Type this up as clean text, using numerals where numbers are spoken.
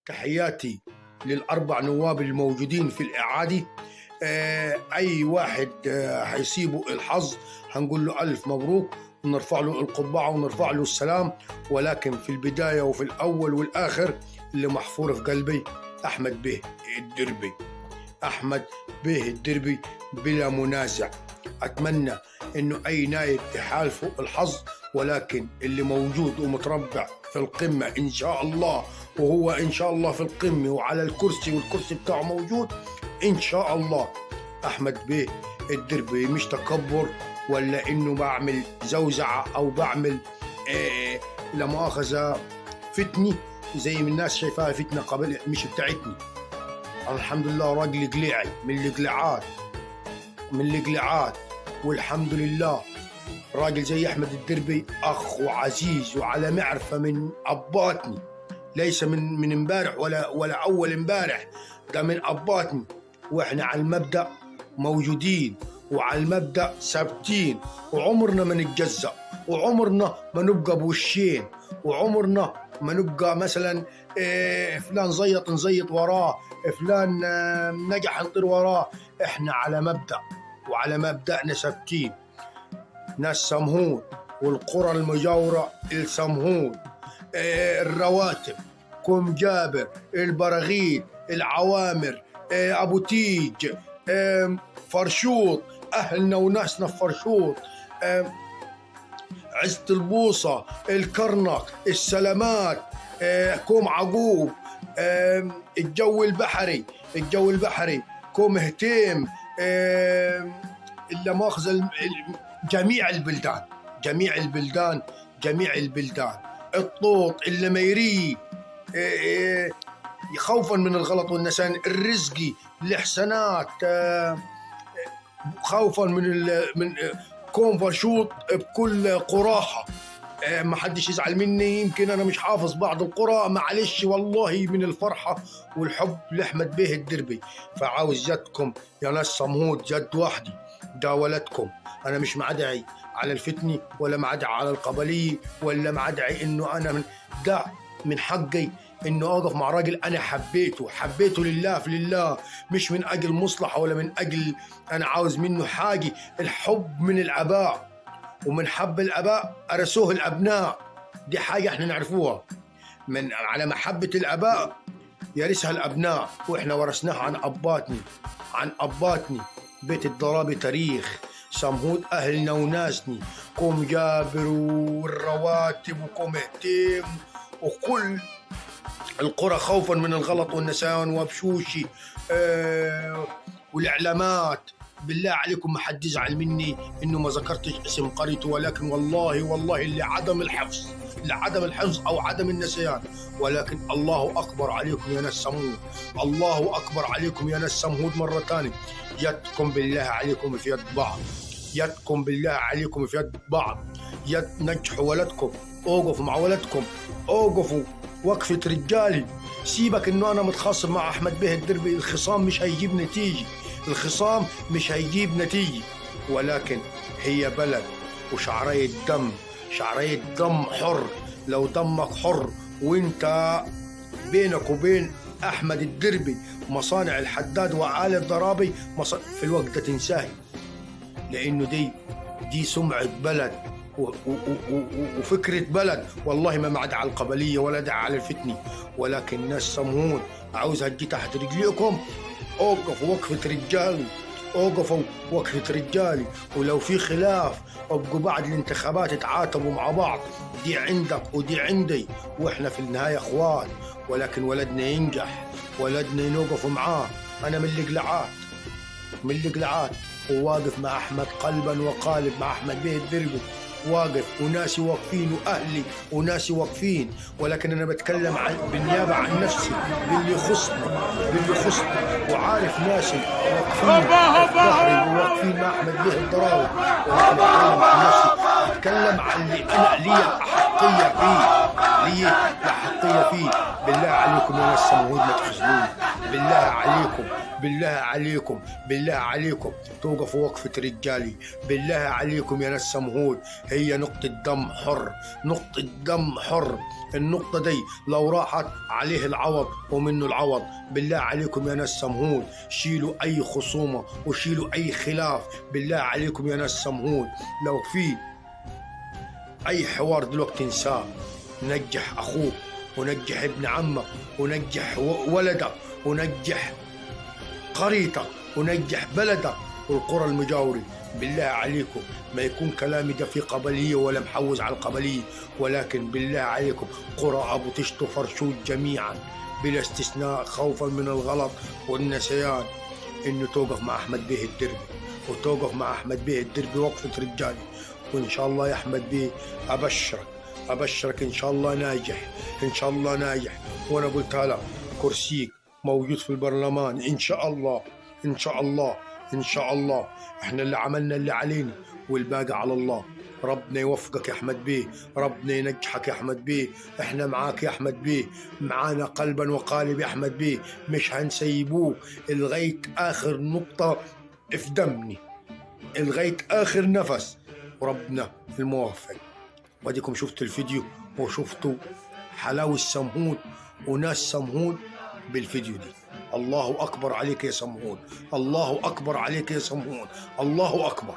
تحياتي للأربع نواب الموجودين في الإعادة. أي واحد هيصيبه الحظ هنقول له ألف مبروك ونرفع له القبعة ونرفع له السلام. ولكن في البداية وفي الأول والآخر اللي محفور في قلبي أحمد بيه الدربي. أحمد بيه الدربي بلا منازع. أتمنى إنه أي نايب يحالفه الحظ، ولكن اللي موجود ومتربع في القمة إن شاء الله، وهو إن شاء الله في القمة وعلى الكرسي والكرسي بتاعه موجود إن شاء الله أحمد بيه الدربي. مش تكبر ولا إنه بعمل زوزعة أو بعمل لا مؤاخذة فتني زي ما الناس شايفاها فتنة قبل، مش بتاعتني. أنا الحمد لله راجل قليعي من القلعات والحمد لله راجل زي أحمد الدربي أخ وعزيز وعلى معرفة من أباتني، ليس من امبارح ولا أول امبارح، ده من أباتني. وإحنا على المبدأ موجودين وعلى المبدأ ثابتين، وعمرنا ما نتجزأ، وعمرنا ما نبقى بوشين، وعمرنا ما نبقى مثلا فلان زيط نزيط وراه، فلان نجح نطير وراه. إحنا على مبدأ وعلى مبدأنا ثابتين. ناس سمهون والقرى المجاورة السمهون، الرواتب، كوم جابر، البراغيث، العوامر، أبو تيج، فرشوط، أهلنا وناسنا في فرشوط، عزة البوصة، الكرنك، السلامات، كوم عقوب، الجو البحري، كوم هتيم، إلا مؤاخذة جميع البلدان، الطوط، اللميري، خوفا من الغلط والنسيان، الرزقي، الإحسانات، خوفا من كوم فرشوط بكل قراحة. ما حدش يزعل مني، يمكن أنا مش حافظ بعض القرى، معلش والله من الفرحة والحب لأحمد بيه الدربي. فعاوز جدكم يا ناس صمود، جد وحدي، ده ولدكم. أنا مش معدعي على الفتني ولا معدعي على القبلية ولا معدعي إنه أنا ده من حقي إنه أوقف مع راجل أنا حبيته لله في لله، مش من أجل مصلحة ولا من أجل أنا عاوز منه حاجة. الحب من الآباء، ومن حب الآباء أرسوه الأبناء، دي حاجة إحنا نعرفوها. من على محبة الآباء يرثها الأبناء، وإحنا ورثناها عن أباتني. بيت الضرابي تاريخ، سمهود أهلنا وناسني، كوم جابر والرواتب وكوم اهتيم وكل القرى خوفا من الغلط والنسيان وبشوشي، والإعلامات. بالله عليكم ما حد يزعل مني إنه ما ذكرتش اسم قريته، ولكن والله لعدم الحفظ أو عدم النسيان. ولكن الله أكبر عليكم يا ناس سمود، الله أكبر عليكم يا ناس سمود مرة تانية. يدكم بالله عليكم في يد بعض، يدكم بالله عليكم في يد بعض. نجحوا ولدكم، اوقفوا مع ولدكم، اوقفوا وقفة رجالي. سيبك إنه أنا متخاصم مع أحمد بيه الدربي، الخصام مش هيجيب نتيجة، ولكن هي بلد وشعرية دم حر. لو دمك حر وانت بينك وبين أحمد الدربي مصانع الحداد وآل الضرابي في الوقت ده تنساهي، لأنه دي سمعة بلد وفكرة بلد. والله ما معد على القبلية ولا دع على الفتني، ولكن ناس سمهون عاوزها تجي تحت رجليكم. اوقفوا وقفة رجالي، ولو في خلاف ابقوا بعد الانتخابات اتعاتبوا مع بعض، دي عندك ودي عندي، واحنا في النهاية اخوان. ولكن ولدنا ينجح، ولدنا نوقف معاه. انا من القلعات وواقف مع احمد قلبا وقالب، مع احمد بيه الدربي واقف، وناسي واقفين، واهلي وناسي واقفين. ولكن انا بتكلم بالنيابه عن نفسي، باللي يخصني، وعارف ناسي واقفين واقفين مع احمد بيه الضراوي. اتكلم عن اللي انا لي الاحقيه فيه. بالله عليكم يا ناس سمهود ما تخزلوني، بالله عليكم بالله عليكم، بالله عليكم توقفوا وقفة رجالي، بالله عليكم يا ناس سمهود. هي نقطة دم حر، نقطة دم حر. النقطة دي لو راحت عليه العوض ومنه العوض. بالله عليكم يا ناس سمهود شيلوا أي خصومة وشيلوا أي خلاف. بالله عليكم يا ناس سمهود لو في أي حوار دلوقتي انساه. نجح أخوك ونجح ابن عمك ونجح ولدك ونجح قريتك ونجح بلدك والقرى المجاورة. بالله عليكم ما يكون كلامي ده في قبلية ولا محوز على القبلية، ولكن بالله عليكم قرى أبو تشتو فرشود جميعا بلا استثناء خوفا من الغلط والنسيان إنه توقف مع أحمد بيه الدربي، وتوقف مع أحمد بيه الدربي وقفة رجالي. وإن شاء الله يا أحمد بيه أبشرك إن شاء الله ناجح، إن شاء الله ناجح. وأنا قلتها لك كرسيك موجود في البرلمان إن شاء الله، إن شاء الله، إن شاء الله. إحنا اللي عملنا اللي علينا والباقي على الله. ربنا يوفقك يا أحمد بيه، ربنا ينجحك يا أحمد بيه. إحنا معاك يا أحمد بيه، معانا قلبا وقالب يا أحمد بيه، مش هنسيبوه لغاية آخر نقطة في دمني، لغاية آخر نفس. وربنا الموفق. واديكم شفتوا الفيديو وشفتوا حلاوة سمهود وناس سمهود بالفيديو دي. الله أكبر عليك يا سمهود، الله أكبر عليك يا سمهود، الله أكبر.